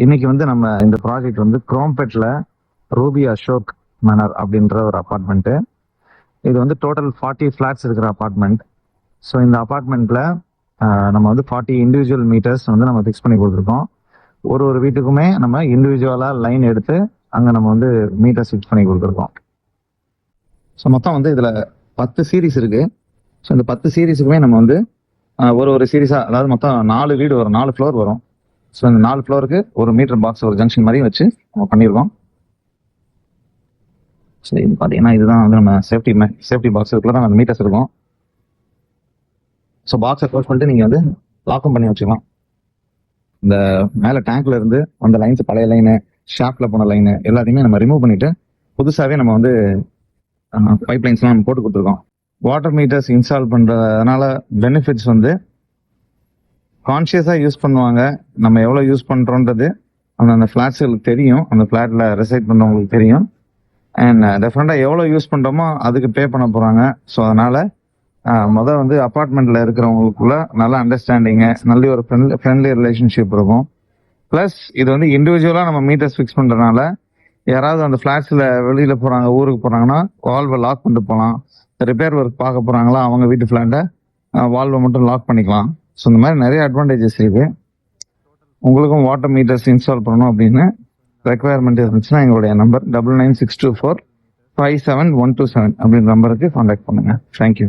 இன்னைக்கு வந்து நம்ம இந்த ப்ராஜெக்ட் வந்து குரோம்பேட்ல ரூபி அசோக் மனர் அப்படின்ற ஒரு அபார்ட்மெண்ட்டு. இது வந்து டோட்டல் 40 ஃபிளாட்ஸ் இருக்கிற அபார்ட்மெண்ட். ஸோ இந்த அபார்ட்மெண்ட்ல நம்ம வந்து 40 இண்டிவிஜுவல் மீட்டர்ஸ் வந்து நம்ம ஃபிக்ஸ் பண்ணி கொடுத்துருக்கோம். ஒரு வீட்டுக்குமே நம்ம இண்டிவிஜுவலா லைன் எடுத்து அங்க நம்ம வந்து மீட்டர்ஸ் ஃபிக்ஸ் பண்ணி கொடுத்துருக்கோம். ஸோ மொத்தம் வந்து இதுல 10 சீரீஸ் இருக்கு. ஸோ இந்த 10 சீரீஸுக்குமே நம்ம வந்து ஒரு சீரீஸா, அதாவது மொத்தம் 4 வீடு வரும், 4 ஃப்ளோர் வரும். ஸோ இந்த 4 ஃப்ளோருக்கு ஒரு மீட்டர் பாக்ஸ், ஒரு ஜங்ஷன் மாதிரி வச்சு நம்ம பண்ணியிருக்கோம். ஸோ இது பார்த்தீங்கன்னா இதுதான் வந்து நம்ம சேஃப்டி பாக்ஸ் இருக்குள்ள தான் அந்த மீட்டர்ஸ் இருக்கும். ஸோ பாக்ஸை க்ளோஸ் பண்ணிட்டு நீங்கள் வந்து லாக்கும் பண்ணி வச்சுக்கலாம். இந்த மேலே டேங்க்ல இருந்து அந்த லைன்ஸ், பழைய லைனு, ஷாப்ல போன லைனு எல்லாத்தையுமே நம்ம ரிமூவ் பண்ணிட்டு புதுசாகவே நம்ம வந்து பைப் லைன்ஸ்லாம் நம்ம போட்டு கொடுத்துருக்கோம். வாட்டர் மீட்டர்ஸ் இன்ஸ்டால் பண்ணுறதுனால பெனிஃபிட்ஸ் வந்து கான்ஷியஸாக யூஸ் பண்ணுவாங்க. நம்ம எவ்வளோ யூஸ் பண்ணுறோன்றது அந்த ஃப்ளாட்ஸுகளுக்கு தெரியும், அந்த ஃப்ளாட்டில் ரெசைட் பண்ணுறவங்களுக்கு தெரியும். அண்ட் டெஃபினட்டாக எவ்வளோ யூஸ் பண்ணுறோமோ அதுக்கு பே பண்ண போகிறாங்க. ஸோ அதனால் மொதல் வந்து அப்பார்ட்மெண்ட்டில் இருக்கிறவங்களுக்குள்ள நல்ல அண்டர்ஸ்டாண்டிங்கு, நல்ல ஒரு ஃப்ரெண்ட்லி ரிலேஷன்ஷிப் இருக்கும். ப்ளஸ் இது வந்து இண்டிவிஜுவலாக நம்ம மீட்டர்ஸ் ஃபிக்ஸ் பண்ணுறதுனால யாராவது அந்த ஃப்ளாட்ஸில் வெளியில் போகிறாங்க, ஊருக்கு போகிறாங்கன்னா வால்வை லாக் பண்ணிட்டு போகலாம். ரிப்பேர் ஒர்க் பார்க்க போகிறாங்களா அவங்க வீட்டு ஃப்ளாட்டை வால்வை மட்டும் லாக் பண்ணிக்கலாம். ஸோ இந்த மாதிரி நிறைய அட்வான்டேஜஸ் இருக்குது. உங்களுக்கும் வாட்டர் மீட்டர்ஸ் இன்ஸ்டால் பண்ணணும் அப்படின்னு ரெக்குவயர்மெண்ட் இருந்துச்சுன்னா எங்களுடைய நம்பர் 9962457127 அப்படின்ற நம்பருக்கு கான்டாக்ட் பண்ணுங்கள். தேங்க்யூ.